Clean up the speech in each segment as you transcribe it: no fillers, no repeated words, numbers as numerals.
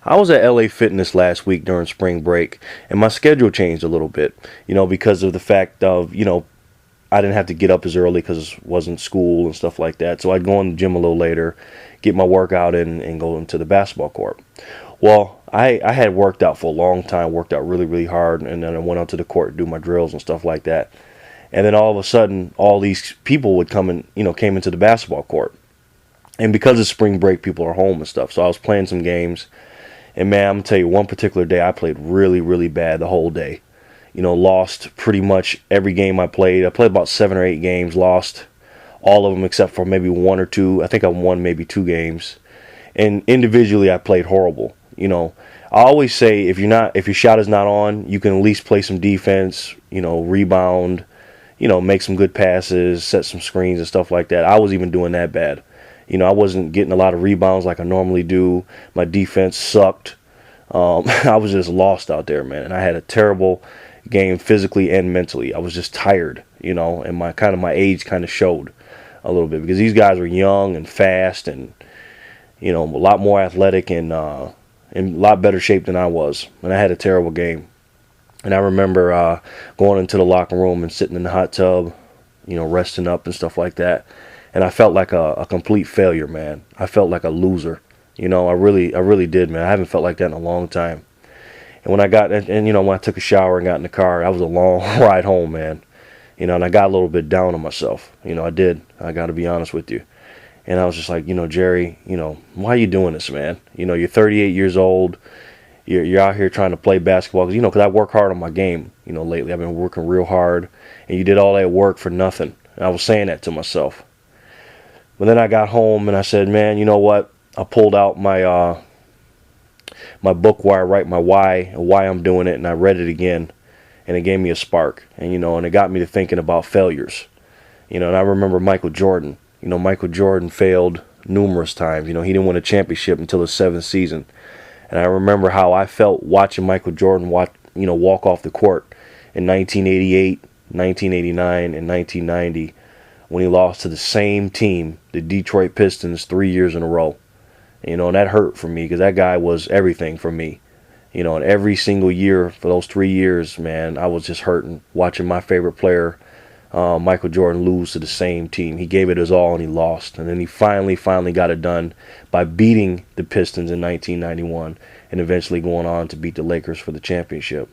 I was at LA Fitness last week during spring break, and my schedule changed a little bit, because of the fact of, I didn't have to get up as early because it wasn't school and stuff like that. So I'd go in the gym a little later, get my workout in, and go into the basketball court. Well, I had worked out for a long time, worked out really, really hard, and then I went out to the court to do my drills and stuff like that. And then all of a sudden, all these people would come and, came into the basketball court. And because it's spring break, people are home and stuff. So I was playing some games. And man, I'm going to tell you, one particular day I played really, really bad the whole day. Lost pretty much every game I played. I played about 7 or 8 games, lost all of them except for maybe 1 or 2. I think I won maybe 2 games. And individually, I played horrible. I always say if your shot is not on, you can at least play some defense, rebound, make some good passes, set some screens and stuff like that. I was even doing that bad. I wasn't getting a lot of rebounds like I normally do. My defense sucked. I was just lost out there, man. And I had a terrible game physically and mentally. I was just tired, and my age kind of showed a little bit because these guys were young and fast and, a lot more athletic and in a lot better shape than I was. And I had a terrible game. And I remember going into the locker room and sitting in the hot tub, resting up and stuff like that. And I felt like a complete failure, man. I felt like a loser. I really did, man. I haven't felt like that in a long time. And when I got, and when I took a shower and got in the car, that was a long ride home, man. And I got a little bit down on myself. I did. I got to be honest with you. And I was just like, Jerry, why are you doing this, man? You're 38 years old. You're out here trying to play basketball. Because I work hard on my game, lately. I've been working real hard. And you did all that work for nothing. And I was saying that to myself. But then I got home and I said, man, you know what? I pulled out my my book where I write my why and why I'm doing it, and I read it again, and it gave me a spark, and and it got me to thinking about failures, and I remember Michael Jordan. Michael Jordan failed numerous times. He didn't win a championship until his 7th season, and I remember how I felt watching Michael Jordan walk off the court in 1988, 1989, and 1990. When he lost to the same team, the Detroit Pistons, 3 years in a row. And that hurt for me because that guy was everything for me. And every single year for those 3 years, man, I was just hurting watching my favorite player, Michael Jordan, lose to the same team. He gave it his all and he lost. And then he finally got it done by beating the Pistons in 1991 and eventually going on to beat the Lakers for the championship.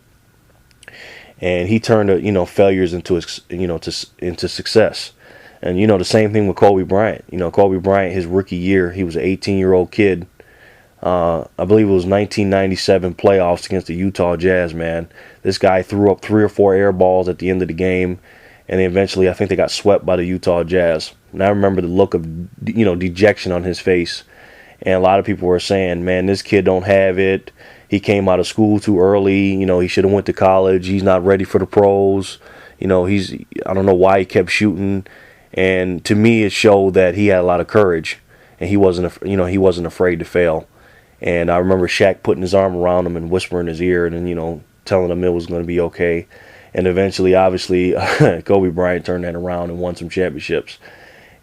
And he turned failures into into success. And, the same thing with Kobe Bryant. Kobe Bryant, his rookie year, he was an 18-year-old kid. I believe it was 1997 playoffs against the Utah Jazz, man. This guy threw up 3 or 4 air balls at the end of the game. And eventually, I think they got swept by the Utah Jazz. And I remember the look of, dejection on his face. And a lot of people were saying, man, this kid don't have it. He came out of school too early. He should have went to college. He's not ready for the pros. I don't know why he kept shooting. And to me, it showed that he had a lot of courage, and he wasn't afraid to fail. And I remember Shaq putting his arm around him and whispering in his ear, and then telling him it was going to be okay. And eventually, obviously, Kobe Bryant turned that around and won some championships.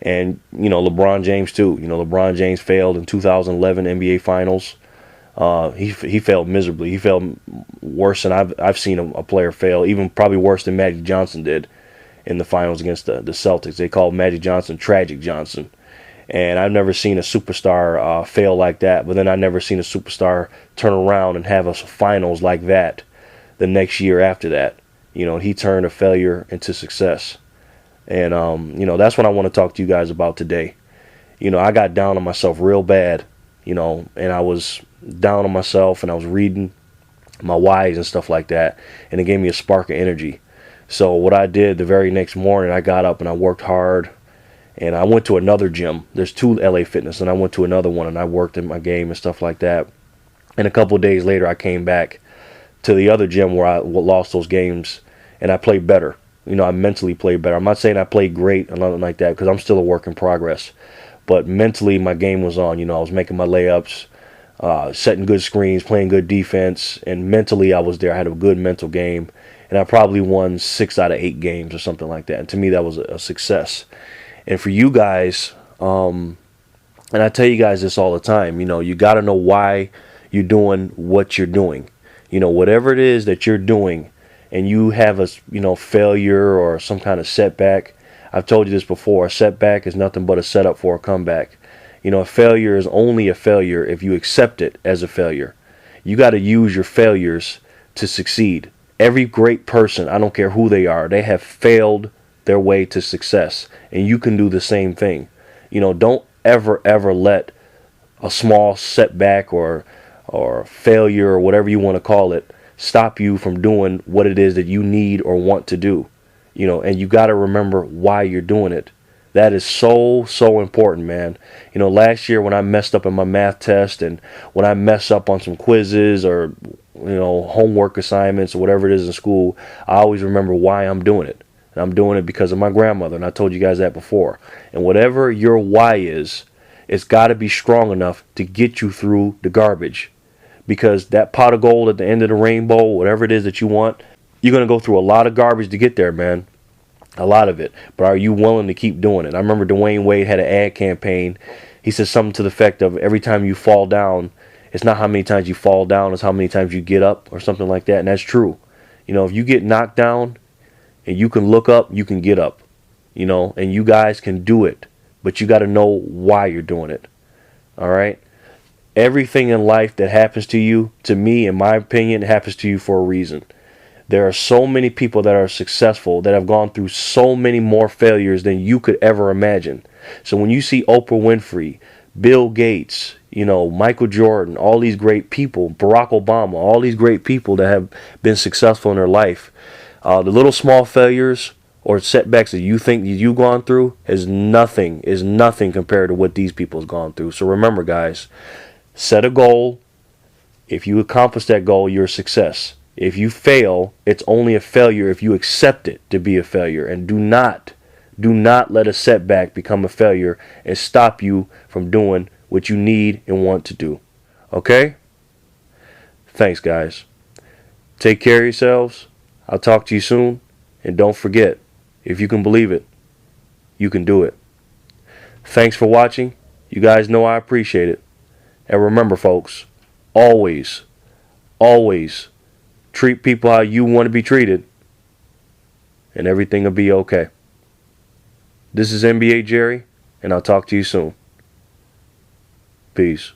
And LeBron James too. LeBron James failed in 2011 NBA Finals. He failed miserably. He failed worse than I've seen a player fail, even probably worse than Magic Johnson did in the finals against the Celtics. They called Magic Johnson Tragic Johnson. And I've never seen a superstar fail like that. But then I've never seen a superstar turn around and have a finals like that the next year after that. He turned a failure into success. And, that's what I want to talk to you guys about today. I got down on myself real bad, and I was down on myself, and I was reading my whys and stuff like that. And it gave me a spark of energy. So what I did the very next morning, I got up and I worked hard, and I went to another gym. There's 2 LA Fitness, and I went to another one, and I worked in my game and stuff like that. And a couple of days later, I came back to the other gym where I lost those games, and I played better. I mentally played better. I'm not saying I played great or nothing like that because I'm still a work in progress. But mentally, my game was on. I was making my layups, setting good screens, playing good defense, and mentally I was there. I had a good mental game. And I probably won 6 out of 8 games or something like that. And to me, that was a success. And for you guys, and I tell you guys this all the time, you got to know why you're doing what you're doing. Whatever it is that you're doing, and you have a failure or some kind of setback. I've told you this before. A setback is nothing but a setup for a comeback. A failure is only a failure if you accept it as a failure. You got to use your failures to succeed. Every great person, I don't care who they are, they have failed their way to success, and you can do the same thing. Don't ever let a small setback or failure or whatever you want to call it stop you from doing what it is that you need or want to do. And you got to remember why you're doing it. That is so important, man. Last year when I messed up in my math test, and when I mess up on some quizzes or homework assignments or whatever it is in school, I always remember why I'm doing it. And I'm doing it because of my grandmother, and I told you guys that before. And whatever your why is, it's got to be strong enough to get you through the garbage. Because that pot of gold at the end of the rainbow, whatever it is that you want, you're going to go through a lot of garbage to get there, man. A lot of it. But are you willing to keep doing it? I remember Dwayne Wade had an ad campaign. He said something to the effect of, every time you fall down, it's not how many times you fall down, it's how many times you get up, or something like that. And that's true. If you get knocked down and you can look up, you can get up. And you guys can do it. But you got to know why you're doing it. All right? Everything in life that happens to you, to me, in my opinion, happens to you for a reason. There are so many people that are successful that have gone through so many more failures than you could ever imagine. So when you see Oprah Winfrey, Bill Gates, Michael Jordan, all these great people, Barack Obama, all these great people that have been successful in their life, the little small failures or setbacks that you think that you've gone through is nothing compared to what these people have gone through. So remember, guys, set a goal. If you accomplish that goal, you're a success. If you fail, it's only a failure if you accept it to be a failure. And do not let a setback become a failure and stop you from doing what you need and want to do. Okay? Thanks, guys. Take care of yourselves. I'll talk to you soon. And don't forget, if you can believe it, you can do it. Thanks for watching. You guys know I appreciate it. And remember, folks, always treat people how you want to be treated, and everything will be okay. This is NBA Jerry, and I'll talk to you soon. Peace.